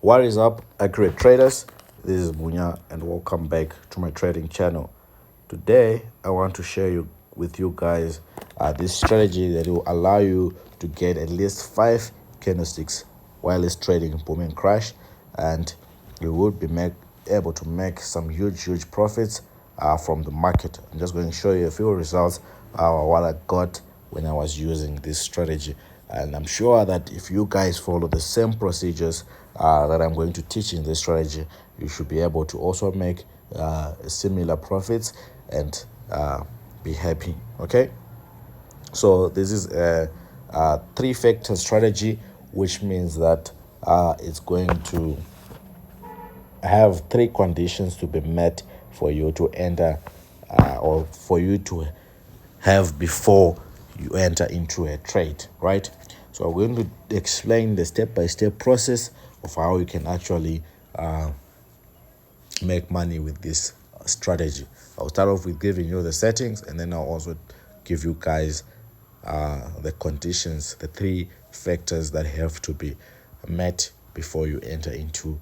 What is up, accurate traders? This is Bunya and welcome back to my trading channel. Today I want to share with you guys this strategy that will allow you to get at least 5 candlesticks while it's trading boom and crash, and you will be able to make some huge profits from the market. I'm just going to show you a few results what I got when I was using this strategy, and I'm sure that if you guys follow the same procedures that I'm going to teach in this strategy, you should be able to also make similar profits and be happy. Okay, so this is a 3-factor strategy, which means that it's going to have 3 conditions to be met for you to enter or for you to have before you enter into a trade, right? So I'm going to explain the step-by-step process of how you can actually make money with this strategy. I'll start off with giving you the settings, and then I'll also give you guys the conditions, the 3 factors that have to be met before you enter into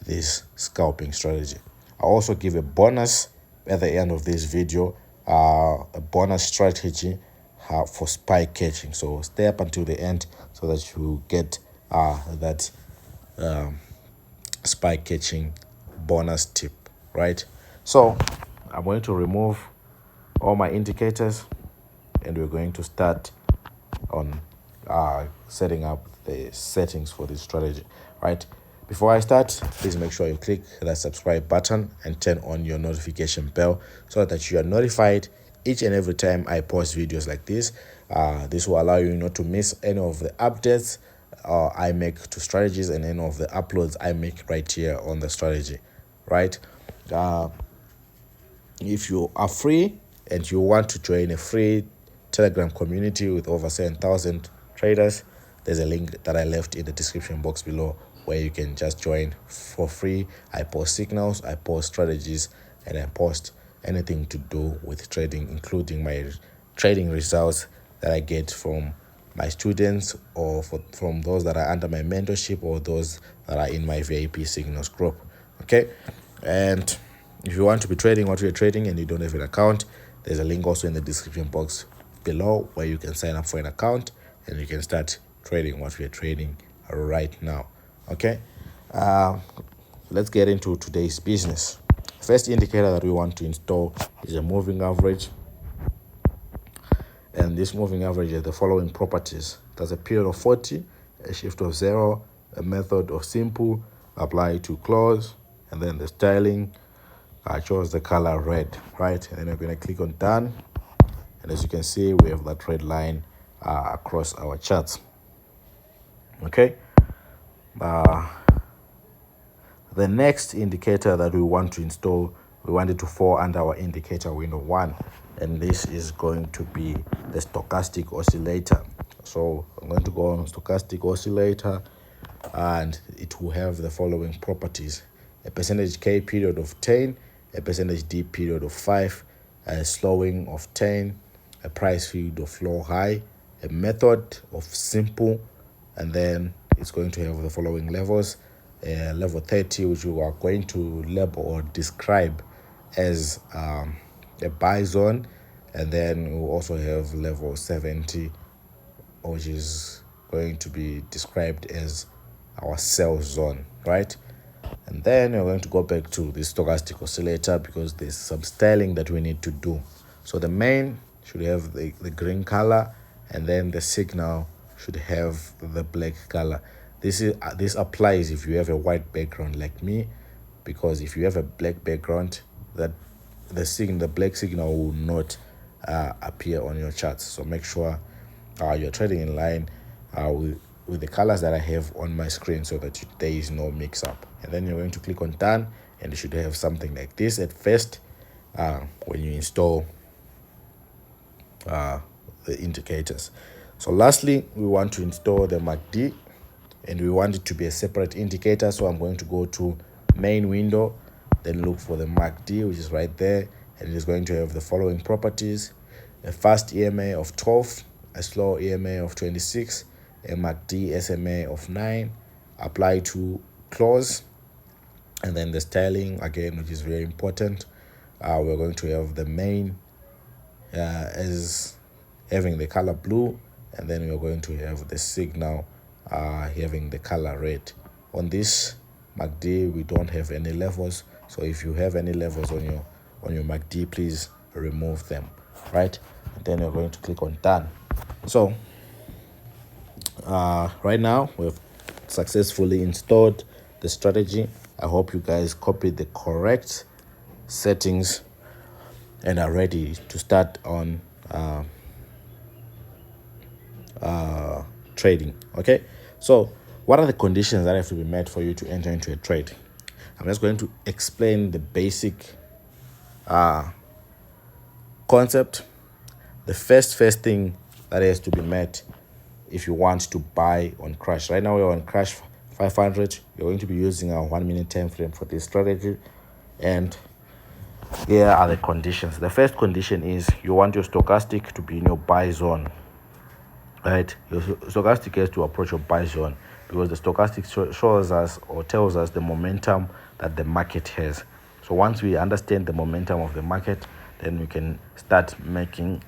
this scalping strategy. I'll also give a bonus at the end of this video, a bonus strategy for spike catching. So stay up until the end so that you get that spike catching bonus tip, right? So I'm going to remove all my indicators and we're going to start on setting up the settings for this strategy, right? Before I start, please make sure you click that subscribe button and turn on your notification bell so that you are notified each and every time I post videos like this. This will allow you not to miss any of the updates I make to strategies and any of the uploads I make right here on the strategy, right? If you are free and you want to join a free Telegram community with over 7,000 traders, there's a link that I left in the description box below where you can just join for free. I post signals, I post strategies, and I post anything to do with trading, including my trading results that I get from my students or from those that are under my mentorship or those that are in my VIP signals group. Okay, and if you want to be trading what you're trading and you don't have an account, there's a link also in the description box below where you can sign up for an account and you can start trading what we're trading right now. Okay, let's get into today's business. First indicator that we want to install is a moving average, and this moving average has the following properties. There's a period of 40, a shift of 0, a method of simple, apply to close, and then the styling. I chose the color red, right? And then we're going to click on done, and as you can see, we have that red line across our charts. Okay, the next indicator that we want to install, we want it to fall under our indicator window 1, and this is going to be the stochastic oscillator. So I'm going to go on stochastic oscillator, and it will have the following properties: a percentage K period of 10, a percentage D period of 5, a slowing of 10, a price field of low high, a method of simple, and then it's going to have the following levels: level 30, which we are going to label or describe as a buy zone, and then we'll also have level 70, which is going to be described as our sell zone, right? And then we're going to go back to the stochastic oscillator because there's some styling that we need to do. So the main should have the green color, and then the signal should have the black color. This applies if you have a white background like me, because if you have a black background, that the black signal will not appear on your charts. So make sure you're trading in line with the colors that I have on my screen so that there is no mix up. And then you're going to click on done, and you should have something like this at first when you install the indicators. So lastly, we want to install the MACD, and we want it to be a separate indicator. So I'm going to go to main window, then look for the MACD, which is right there, and it is going to have the following properties: a fast EMA of 12, a slow EMA of 26, a MACD SMA of 9, apply to close, and then the styling again, which is very important. We're going to have the main as having the color blue, and then we're going to have the signal having the color red. On this MACD, we don't have any levels, so if you have any levels on your MACD, please remove them, right? And then we're going to click on done. So right now we've successfully installed the strategy. I hope you guys copied the correct settings and are ready to start on trading. Okay, so what are the conditions that have to be met for you to enter into a trade? I'm just going to explain the basic concept. The first thing that has to be met if you want to buy on crash. Right now we're on crash 500. You're going to be using our 1 minute time frame for this strategy, and here are the conditions. The first condition is you want your stochastic to be in your buy zone, right? Your stochastic has to approach your buy zone because the stochastic shows us or tells us the momentum that the market has. So once we understand the momentum of the market, then we can start making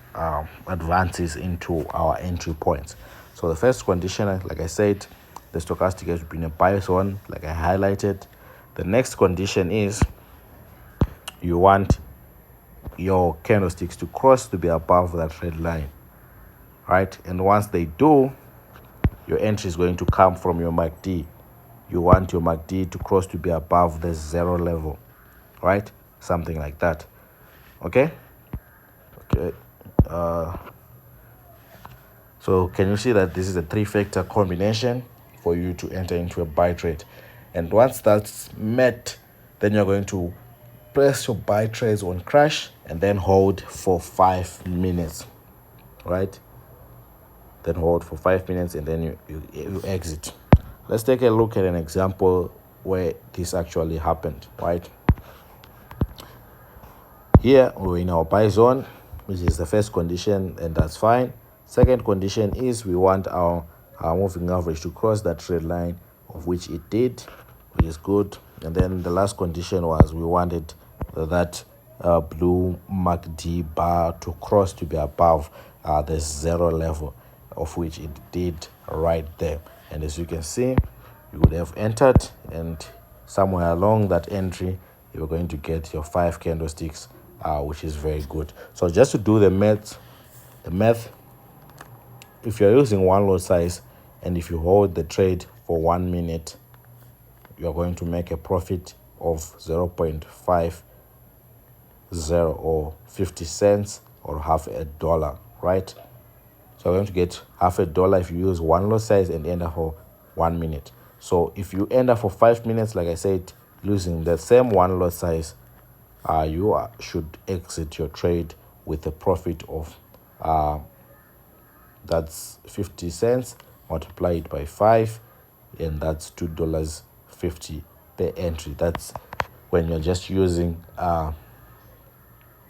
advances into our entry points. So the first condition, like I said, the stochastic has to be in a buy zone, like I highlighted. The next condition is you want your candlesticks to cross to be above that red line, right? And once they do, your entry is going to come from your MACD. You want your MACD to cross to be above the 0 level, right? Something like that. Okay. So can you see that this is a 3-factor combination for you to enter into a buy trade? And once that's met, then you're going to press your buy trades on crash and then hold for 5 minutes, right? Then hold for 5 minutes and then you exit. Let's take a look at an example where this actually happened, right? Here we're in our buy zone, which is the first condition, and that's fine. Second condition is we want our moving average to cross that red line, of which it did, which is good. And then the last condition was we wanted that blue MACD bar to cross to be above the 0 level, of which it did right there. And as you can see, you would have entered, and somewhere along that entry you're going to get your 5 candlesticks, which is very good. So just to do the math, if you're using one lot size and if you hold the trade for 1 minute, you're going to make a profit of 0.50 or 50 cents or half a dollar, right? So you're going to get half a dollar if you use one lot size and enter for 1 minute. So if you enter for 5 minutes, like I said, using the same one lot size, you should exit your trade with a profit of that's 50 cents, multiply it by 5, and that's $2.50 per entry. That's when you're just using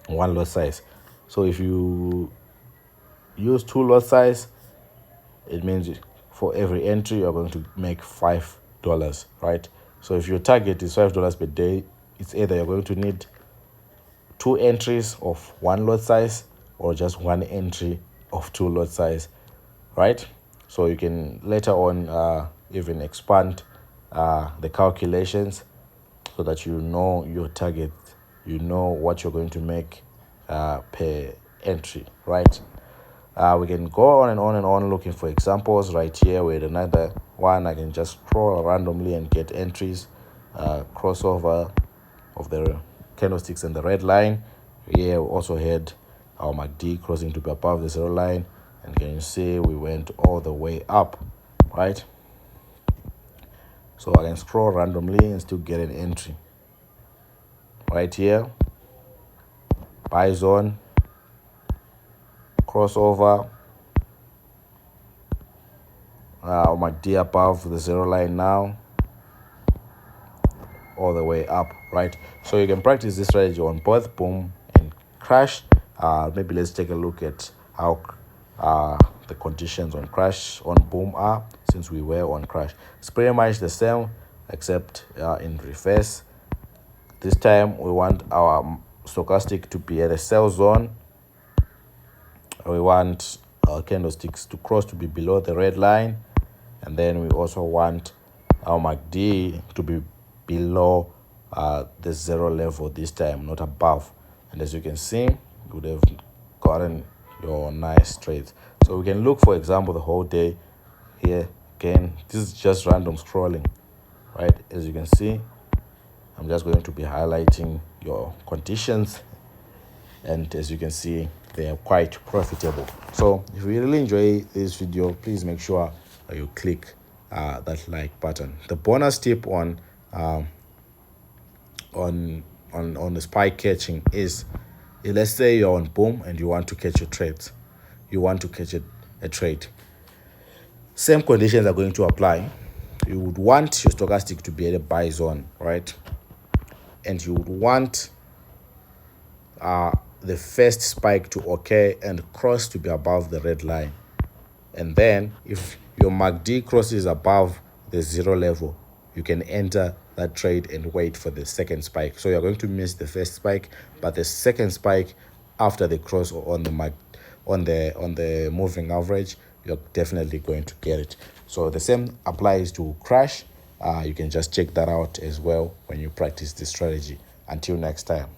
one lot size. So if you use 2 lot size, it means for every entry you're going to make $5, right? So if your target is $5 per day, it's either you're going to need 2 entries of 1 lot size or just 1 entry of 2 lot size, right? So you can later on even expand the calculations so that you know your target, you know what you're going to make per entry, right? We can go on and on and on looking for examples. Right here with another one, I can just scroll randomly and get entries, crossover of the candlesticks and the red line. Here we also had our MACD crossing to be above the 0 line, and can you see we went all the way up, right? So I can scroll randomly and still get an entry. Right here, buy zone, crossover, MACD above the 0 line now, all the way up, right? So you can practice this strategy on both boom and crash. Maybe let's take a look at how the conditions on crash on boom are, since we were on crash. It's pretty much the same. except in reverse. This time we want our stochastic to be at a sell zone. We want our candlesticks to cross to be below the red line, and then we also want our MACD to be below the zero level this time, not above. And as you can see, you would have gotten your nice trades. So we can look, for example, the whole day here. Again, this is just random scrolling, right? As you can see, I'm just going to be highlighting your conditions, and as you can see, they are quite profitable. So if you really enjoy this video, please make sure you click that like button. The bonus tip on the spike catching is, let's say you're on boom and you want to catch a trade. A trade. Same conditions are going to apply. You would want your stochastic to be at a buy zone, right? And you would want the first spike to occur and cross to be above the red line. And then if your MACD crosses above the zero level, you can enter that trade and wait for the second spike. So you're going to miss the first spike, but the second spike after the cross or on the moving average, you're definitely going to get it. So the same applies to crash. You can just check that out as well when you practice this strategy. Until next time.